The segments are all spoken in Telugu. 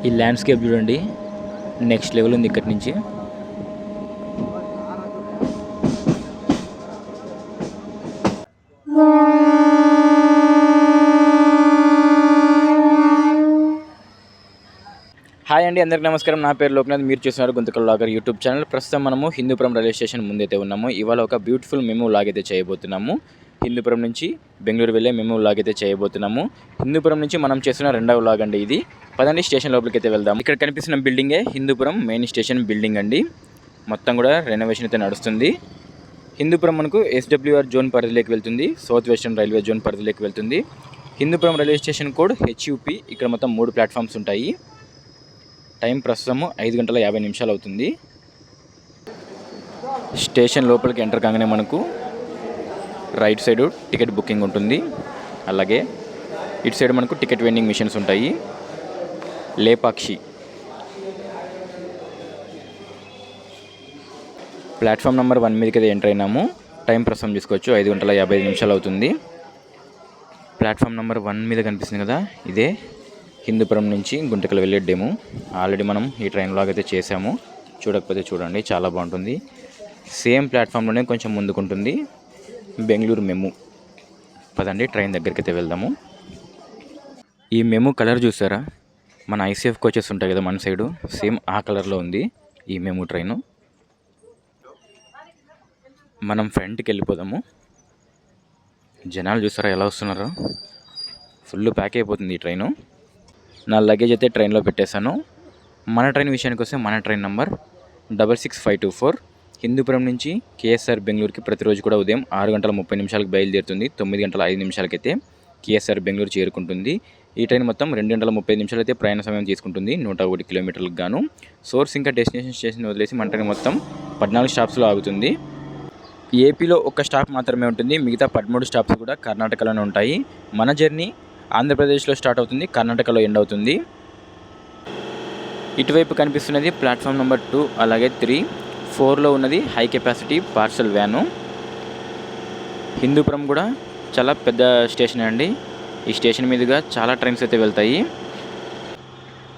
ఈ ల్యాండ్స్కేప్ చూడండి, నెక్స్ట్ లెవెల్ ఉంది ఇక్కడి నుంచి. హాయ్ అండి, అందరికీ నమస్కారం. నా పేరు లోక్నాథ్. మీరు చూస్తున్నారు గుంతకల్ వ్లాగర్ యూట్యూబ్ ఛానల్. ప్రస్తుతం మనము హిందూపురం రైల్వే స్టేషన్ ముందైతే ఉన్నాము. ఇవాళ ఒక బ్యూటిఫుల్ మెమూ వ్లాగ్ అయితే చేయబోతున్నాము. హిందూపురం నుంచి బెంగళూరు వెళ్ళే మెమూ వ్లాగ్ అయితే చేయబోతున్నాము. హిందూపురం నుంచి మనం చేస్తున్న రెండవ వ్లాగ్ అండి ఇది. పదండి స్టేషన్ లోపలికి అయితే వెళ్దాం. ఇక్కడ కనిపిస్తున్న బిల్డింగే హిందూపురం మెయిన్ స్టేషన్ బిల్డింగ్ అండి. మొత్తం కూడా రెనోవేషన్ అయితే నడుస్తుంది. హిందూపురం మనకు SWR జోన్ పరిధిలోకి వెళ్తుంది. సౌత్ వెస్టర్న్ రైల్వే జోన్ పరిధిలోకి వెళ్తుంది. Hindupuram railway station code HUP. ఇక్కడ మొత్తం 3 ప్లాట్ఫామ్స్ ఉంటాయి. టైం ప్రస్తుతము 5:50 అవుతుంది. స్టేషన్ లోపలికి ఎంటర్ కాగానే మనకు రైట్ సైడ్ టికెట్ బుకింగ్ ఉంటుంది. అలాగే ఇటు సైడ్ మనకు టికెట్ వెండింగ్ మిషన్స్ ఉంటాయి. లేపాక్షి ప్లాట్ఫామ్ నెంబర్ 1 మీదకి అయితే ఎంటర్ అయినాము. టైం ప్రస్తుతం చూసుకోవచ్చు 5:55 అవుతుంది. ప్లాట్ఫామ్ నెంబర్ 1 మీద కనిపిస్తుంది కదా, ఇదే హిందూపురం నుంచి గుంటకల్ వెళ్ళే డెమో. ఆల్రెడీ మనం ఈ ట్రైన్ వ్లాగ్ అయితే చేసాము. చూడకపోతే చూడండి, చాలా బాగుంటుంది. సేమ్ ప్లాట్ఫామ్లోనే కొంచెం ముందుకుంటుంది బెంగళూరు మెమూ. పదండి ట్రైన్ దగ్గరికి అయితే వెళ్దాము. ఈ మెమూ కలర్ చూసారా, మన ICF కోచెస్ ఉంటాయి కదా మన సైడు, సేమ్ ఆ కలర్లో ఉంది ఈ మెమూ ట్రైను. మనం ఫ్రంట్కి వెళ్ళిపోదాము. జనాలు చూసారా ఎలా వస్తున్నారో, ఫుల్ ప్యాక్ అయిపోతుంది ఈ ట్రైను. నా లగేజ్ అయితే ట్రైన్లో పెట్టేశాను. మన ట్రైన్ విషయానికి వస్తే మన ట్రైన్ నంబర్ 66524 హిందూపురం నుంచి KSR బెంగళూరుకి ప్రతిరోజు కూడా ఉదయం 6:30 బయలుదేరుతుంది. 9:05 అయితే KSR బెంగళూరు చేరుకుంటుంది. ఈ ట్రైన్ మొత్తం 2:35 అయితే ప్రయాణ సమయం తీసుకుంటుంది. 101 కిలోమీటర్లకు గాను. సోర్స్ ఇంకా డెస్టినేషన్ స్టేషన్ వదిలేసి మన ట్రైన్ మొత్తం 14 స్టాప్స్లో ఆగుతుంది. ఏపీలో ఒక స్టాప్ మాత్రమే ఉంటుంది. మిగతా 13 స్టాప్స్ కూడా కర్ణాటకలోనే ఉంటాయి. మన జర్నీ ఆంధ్రప్రదేశ్లో స్టార్ట్ అవుతుంది, కర్ణాటకలో ఎండ్ అవుతుంది. ఇటువైపు కనిపిస్తున్నది ప్లాట్ఫామ్ నెంబర్ 2, అలాగే 3, 4లో ఉన్నది high capacity parcel van. Hindupuram కూడా చాలా పెద్ద స్టేషన్ అండి. ఈ స్టేషన్ మీదుగా చాలా ట్రైన్స్ అయితే వెళ్తాయి.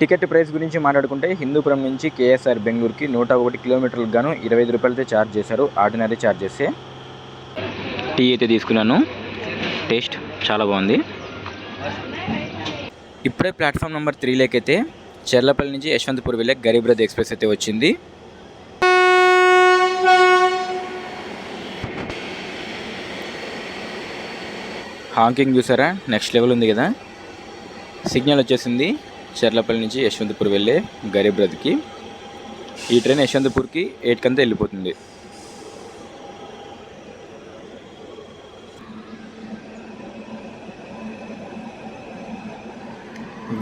టికెట్ ప్రైస్ గురించి మాట్లాడుకుంటే హిందూపురం నుంచి KSR బెంగళూరుకి 101 కిలోమీటర్లకు గాను 25 రూపాయలు అయితే ఛార్జ్ చేశారు. Ordinary charges. టీ అయితే తీసుకున్నాను, టేస్ట్ చాలా బాగుంది. ఇప్పుడే ప్లాట్ఫామ్ నెంబర్ 3లోకి అయితే చెర్లపల్లి నుంచి యశ్వంతపూర్ వెళ్ళే గరీబ్ రథ్ ఎక్స్ప్రెస్ అయితే వచ్చింది. హాంకింగ్ చూసారా, నెక్స్ట్ లెవెల్ ఉంది కదా. సిగ్నల్ వచ్చేసింది చెర్లపల్లి నుంచి యశ్వంతపూర్ వెళ్ళే గరీబ్ రథ్కి. ఈ ట్రైన్ యశ్వంతపూర్కి 8 కంతా వెళ్ళిపోతుంది.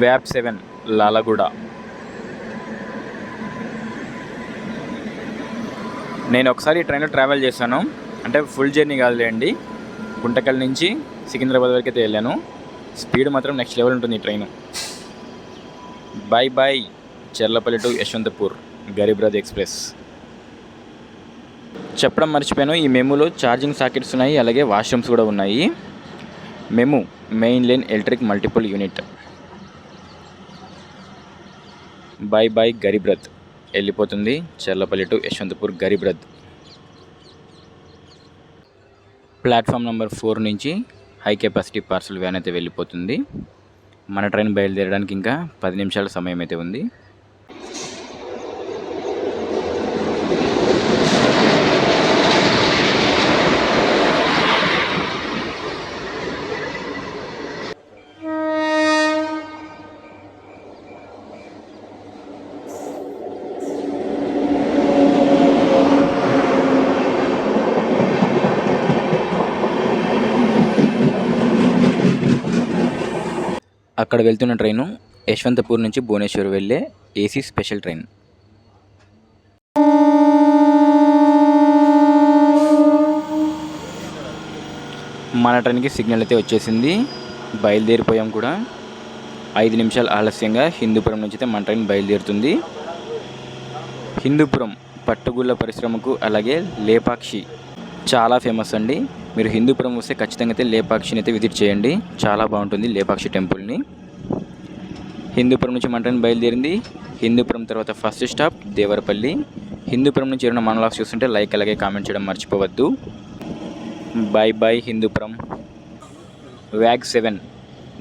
వ్యాప్ 7 లాలగూడ. నేను ఒకసారి ట్రైన్లో ట్రావెల్ చేశాను, అంటే ఫుల్ జర్నీ కాదులేండి. గుంటకల్ నుంచి సికింద్రాబాద్ వరకు అయితే వెళ్ళాను. స్పీడ్ మాత్రం నెక్స్ట్ లెవెల్ ఉంటుంది ఈ train. Bye bye Cherlapalli to Yesvantpur Garib Rath express. చెప్పడం మర్చిపోయాను, ఈ మెమూలో ఛార్జింగ్ సాకెట్స్ ఉన్నాయి, అలాగే వాష్రూమ్స్ కూడా ఉన్నాయి. MEMU main line electric multiple unit. Bye bye Garib Rath వెళ్ళిపోతుంది Cherlapalli to Yesvantpur Garib Rath. Platform number 4 నుంచి హై కెపాసిటీ పార్సల్ వ్యాన్ అయితే వెళ్ళిపోతుంది. మన ట్రైన్ బయలుదేరడానికి ఇంకా 10 నిమిషాల సమయం అయితే ఉంది. అక్కడ వెళ్తున్న ట్రైను యశ్వంతపూర్ నుంచి భువనేశ్వర్ వెళ్ళే AC స్పెషల్ ట్రైన్. మన ట్రైన్కి సిగ్నల్ అయితే వచ్చేసింది, బయలుదేరిపోయాం కూడా. 5 నిమిషాలు ఆలస్యంగా హిందూపురం నుంచి అయితే మన ట్రైన్ బయలుదేరుతుంది. హిందూపురం పట్టుగుళ్ళ పరిశ్రమకు అలాగే లేపాక్షి చాలా ఫేమస్ అండి. మీరు హిందూపురం వస్తే ఖచ్చితంగా అయితే లేపాక్షిని అయితే విజిట్ చేయండి, చాలా బాగుంటుంది లేపాక్షి టెంపుల్ని. హిందూపురం నుంచి మన ట్రైన్ బయలుదేరింది. హిందూపురం తర్వాత ఫస్ట్ స్టాప్ దేవరపల్లి. హిందూపురం నుంచి ఏమైనా మన వ్లాగ్స్ చూస్తుంటే లైక్ అలాగే కామెంట్ చేయడం మర్చిపోవద్దు. Bye bye Hindupuram. వ్యాగ్ 7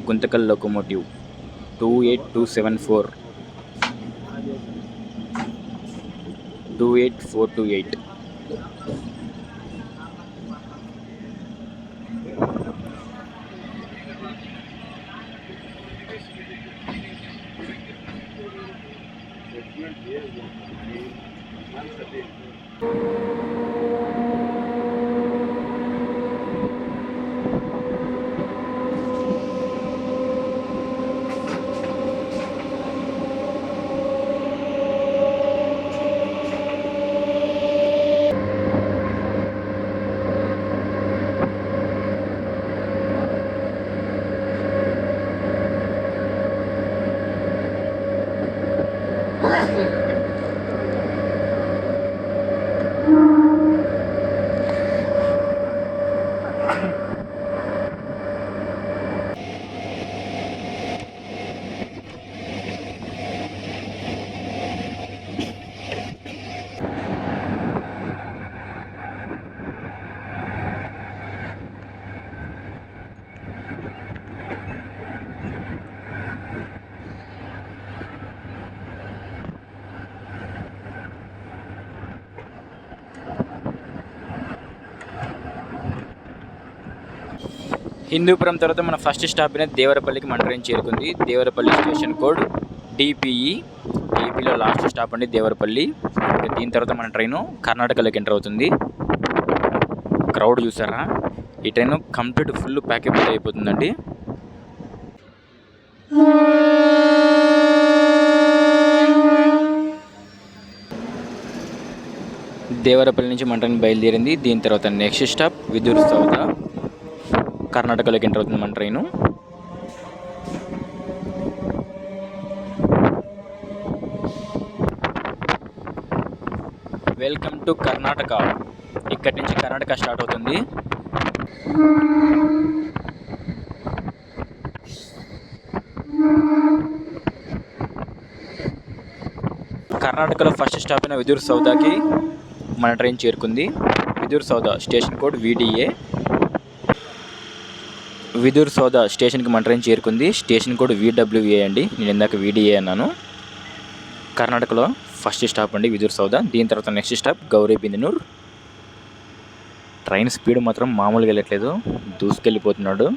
గుంతకల్ లోకోమోటివ్ 28274 28428. హిందూపురం తర్వాత మన ఫస్ట్ స్టాప్ అయిన దేవరపల్లికి మన ట్రైన్ చేరుకుంది. Devarapalli station code DPE. ఏపీలో లాస్ట్ స్టాప్ అండి దేవరపల్లి. దీని తర్వాత మన ట్రైను కర్ణాటకలోకి ఎంటర్ అవుతుంది. క్రౌడ్ చూసారా? ఈ ట్రైన్ కంప్లీట్ ఫుల్ ప్యాకేజ్ అయిపోతుందండి. దేవరపల్లి నుంచి మన ట్రైన్ బయలుదేరింది. దీని తర్వాత నెక్స్ట్ స్టాప్ విదూర్ సౌద. కర్ణాటకలోకి ఎంటర్ అవుతుంది మన ట్రైను. Welcome to Karnataka. ఇక్కడి నుంచి కర్ణాటక స్టార్ట్ అవుతుంది. కర్ణాటకలో ఫస్ట్ స్టాప్ అయిన విదూర్ సౌదాకి మన ట్రైన్ చేరుకుంది. విదూర్ సౌద స్టేషన్ కోడ్ విడిఏ. విదూర్ సౌద స్టేషన్కి మన ట్రైన్ చేరుకుంది. స్టేషన్ కోడ్ విడబ్ల్యూఏ అండి. నేను ఇందాక విడిఏ అన్నాను. కర్ణాటకలో ఫస్ట్ స్టాప్ అండి విదూర్ సౌద. దీని తర్వాత నెక్స్ట్ స్టాప్ గౌరీబిదనూర్. ట్రైన్ స్పీడ్ మాత్రం మామూలుగా వెళ్ళట్లేదు, దూసుకెళ్ళిపోతున్నాడు.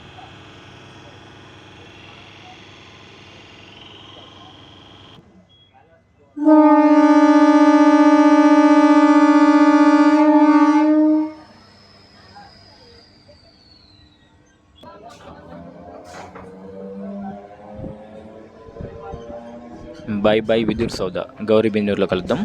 Bye bye విదూర్ సౌద. గౌరీబిదనూర్లో కలుద్దాం.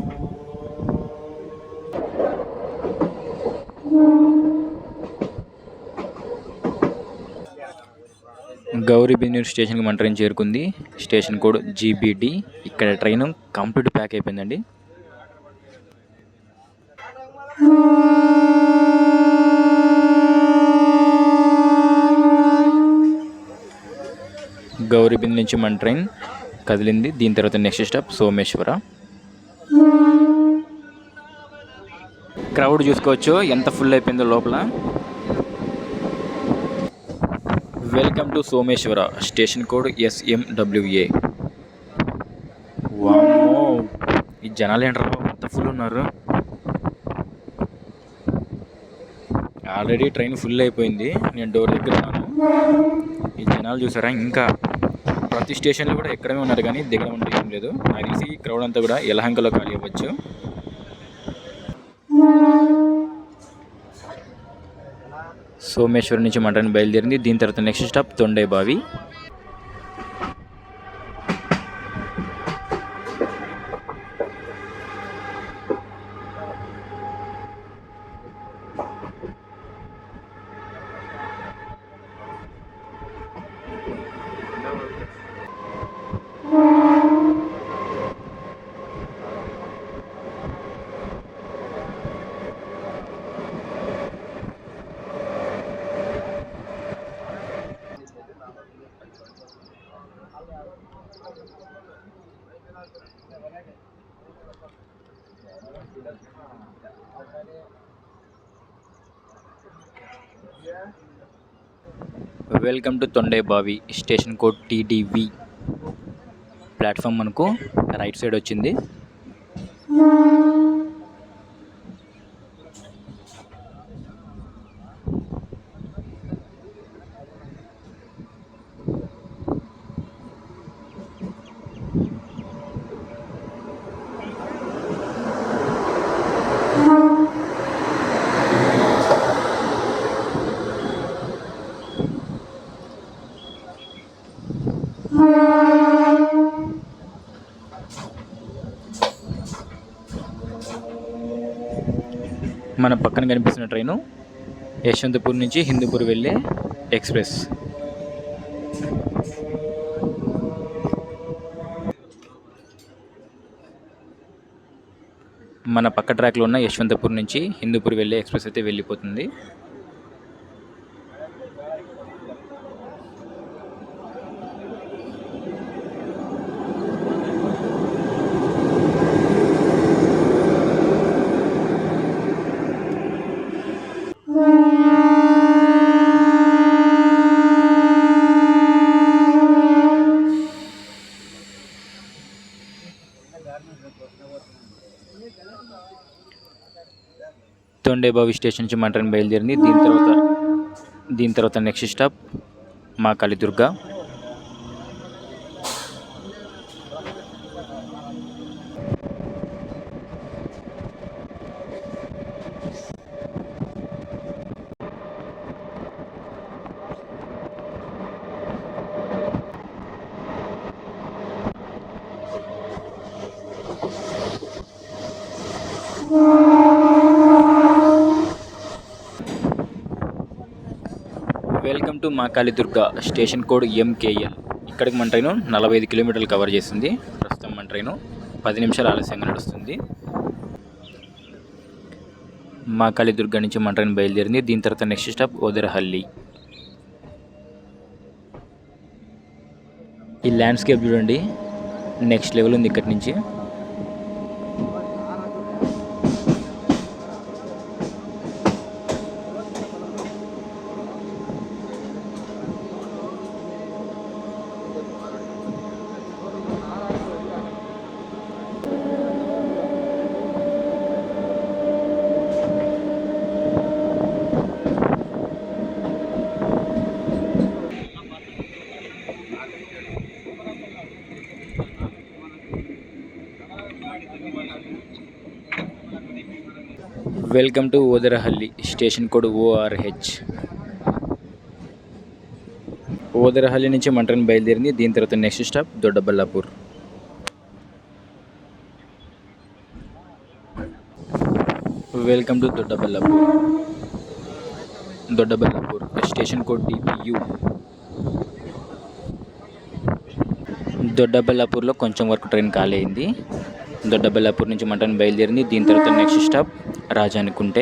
గౌరీబిదనూర్ స్టేషన్కి మన ట్రైన్ చేరుకుంది. Station code GBD. ఇక్కడ ట్రైన్ కంప్లీట్ ప్యాక్ అయిపోయిందండి. గౌరీబిదనూర్ నుంచి మన ట్రైన్ కదిలింది. దీని తర్వాత నెక్స్ట్ స్టాప్ సోమేశ్వర. క్రౌడ్ చూసుకోవచ్చు ఎంత ఫుల్ అయిపోయిందో లోపల. Welcome to Someshwara. Station code SMWA. వామ్మో, ఈ జనాలు ఏంటారు అంత ఫుల్ ఉన్నారు. ఆల్రెడీ ట్రైన్ ఫుల్ అయిపోయింది, నేను డోర్ దగ్గర ఉన్నాను. ఈ జనాలు చూసారా? ఇంకా ప్రతి స్టేషన్లో కూడా ఎక్కడమే ఉన్నారు కానీ దిగడం అంటే ఏం లేదు. నాకు తెలిసి క్రౌడ్ అంతా కూడా యలహంకలో ఖాళీ అవ్వచ్చు. సోమేశ్వరం నుంచి మన ట్రైన్ బయలుదేరింది. దీని తర్వాత next stop Thondebhavi. Welcome to Thondebhavi, station code TDV. Platform మనకు రైట్ సైడ్ వచ్చింది. మన పక్కన కనిపిస్తున్న ట్రైను యశ్వంతపూర్ నుంచి హిందూపూర్ వెళ్ళే ఎక్స్ప్రెస్. మన పక్క ట్రాక్లో ఉన్న యశ్వంతపూర్ నుంచి హిందూపూర్ వెళ్ళే ఎక్స్ప్రెస్ అయితే వెళ్ళిపోతుంది. తొండైబావి స్టేషన్ నుంచి మన ట్రైన్ బయలుదేరింది. దీని తర్వాత next stop Mahakali Durga. Welcome to Mahakali Durga, station code MKL. ఇక్కడికి మన ట్రైను 45 కిలోమీటర్లు కవర్ చేస్తుంది. ప్రస్తుతం మన ట్రైను 10 నిమిషాలు ఆలస్యంగా నడుస్తుంది. మహాకాళి దుర్గా నుంచి మన ట్రైన్ బయలుదేరింది. దీని తర్వాత నెక్స్ట్ స్టాప్ ఓదెరహల్లి. ఈ ల్యాండ్స్కేప్ చూడండి, నెక్స్ట్ లెవెల్ ఉంది ఇక్కడి నుంచి. Welcome to Oderahalli, station code ORH. Oderahalli నుంచి మన ట్రైన్ బయలుదేరింది. దీని తర్వాత next stop Doddaballapur. Welcome to Doddaballapur, station code DPU. దొడ్డబల్లాపూర్లో కొంచెం వరకు ట్రైన్ ఖాళీ అయింది. దొడ్డబల్లాపూర్ నుంచి మన ట్రైన్ బయలుదేరింది. దీని తర్వాత next stop Rajanakunte.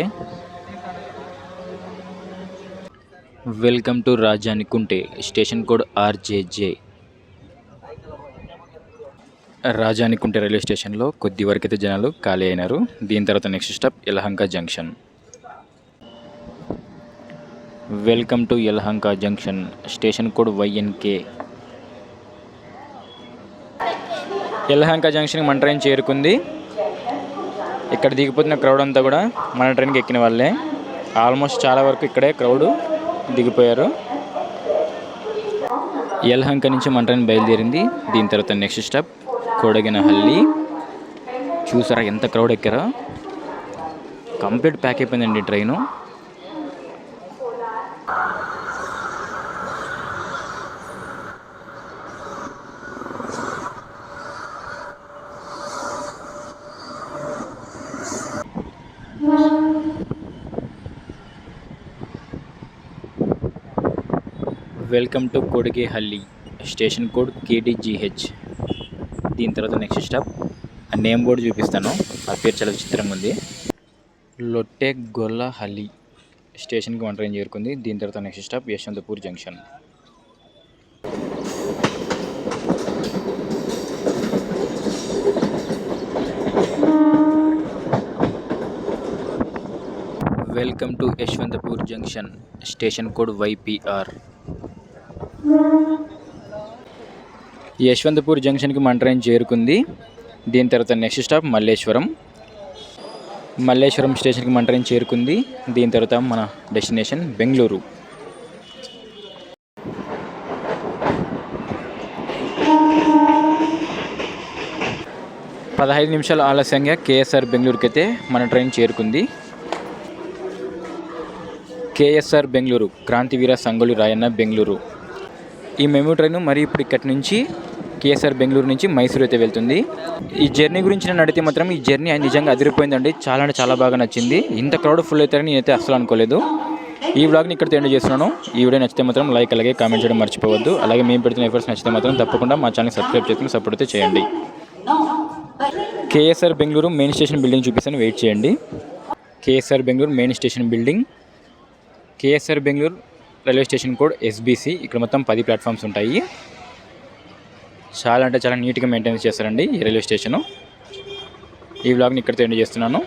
Welcome to Rajanakunte, station code RJJ. Rajanakunte railway స్టేషన్లో కొద్ది వరకు అయితే జనాలు ఖాళీ అయినారు. దీని తర్వాత next stop Yelahanka junction. Welcome to Yelahanka junction, station code YNK. Yelahanka జంక్షన్కి మన ట్రైన్ చేరుకుంది. ఇక్కడ దిగిపోతున్న క్రౌడ్ అంతా కూడా మన ట్రైన్కి ఎక్కిన వాళ్ళే. ఆల్మోస్ట్ చాలా వరకు ఇక్కడే క్రౌడ్ దిగిపోయారు. యలహంక నుంచి మన ట్రైన్ బయలుదేరింది. దీని తర్వాత నెక్స్ట్ స్టాప్ కొడగినహల్లి. చూసారా ఎంత క్రౌడ్ ఎక్కారో, కంప్లీట్ ప్యాక్ అయిపోయిందండి train. Welcome to Kodigehalli, station code KDGH. దీని తర్వాత నెక్స్ట్ స్టాప్ నేమ్ బోర్డు చూపిస్తాను, ఆ పేరు చాలా విచిత్రంగా ఉంది. లొట్టెగొల్లహల్లి స్టేషన్కి మన ట్రైన్ చేరుకుంది. దీని తర్వాత next stop Yesvantpur junction. Welcome to Yesvantpur junction, station code YPR. ఈ యశ్వంతపూర్ జంక్షన్కి మన ట్రైన్ చేరుకుంది. దీని తర్వాత నెక్స్ట్ స్టాప్ మల్లేశ్వరం. మల్లేశ్వరం స్టేషన్కి మన ట్రైన్ చేరుకుంది. దీని తర్వాత మన డెస్టినేషన్ బెంగళూరు. పదహైదు నిమిషాల ఆలస్యంగా KSR బెంగళూరుకి అయితే మన ట్రైన్ చేరుకుంది. KSR బెంగళూరు, క్రాంతివీర సంగొల్లి రాయన్న బెంగళూరు. ఈ మెమూ ట్రైన్ మరి ఇప్పుడు ఇక్కడి నుంచి KSR బెంగళూరు నుంచి మైసూరు అయితే వెళ్తుంది. ఈ జర్నీ గురించి నేను అడిగితే మాత్రం ఈ జర్నీ నిజంగా అదిరిపోయిందండి. చాలా అంటే చాలా బాగా నచ్చింది. ఇంత క్రౌడ్ ఫుల్ అవుతారని నేనైతే అస్సలు అనుకోలేదు. ఈ వ్లాగ్ని ఇక్కడ ఎండ్ చేస్తున్నాను. ఈ వీడియో నచ్చితే మాత్రం లైక్ అలాగే కామెంట్ చేయడం మర్చిపోవద్దు. అలాగే మేము పెడుతున్న ఎఫర్ట్స్ నచ్చితే మాత్రం తప్పకుండా మా ఛానల్ సబ్స్క్రైబ్ చేసుకుని సపోర్ట్ అయితే చేయండి. KSR Bengaluru main station building చూపిస్తాను, వెయిట్ చేయండి. KSR Bengaluru main station building. KSR Bengaluru railway station code SBC. ఇక్కడ మొత్తం 10 ప్లాట్ఫామ్స్ ఉంటాయి. చాలా అంటే చాలా నీట్గా మెయింటైన్ చేస్తారండి ఈ రైల్వే స్టేషను. ఈ వ్లాగ్ని ఇక్కడితో ఎండ్ చేస్తున్నాను.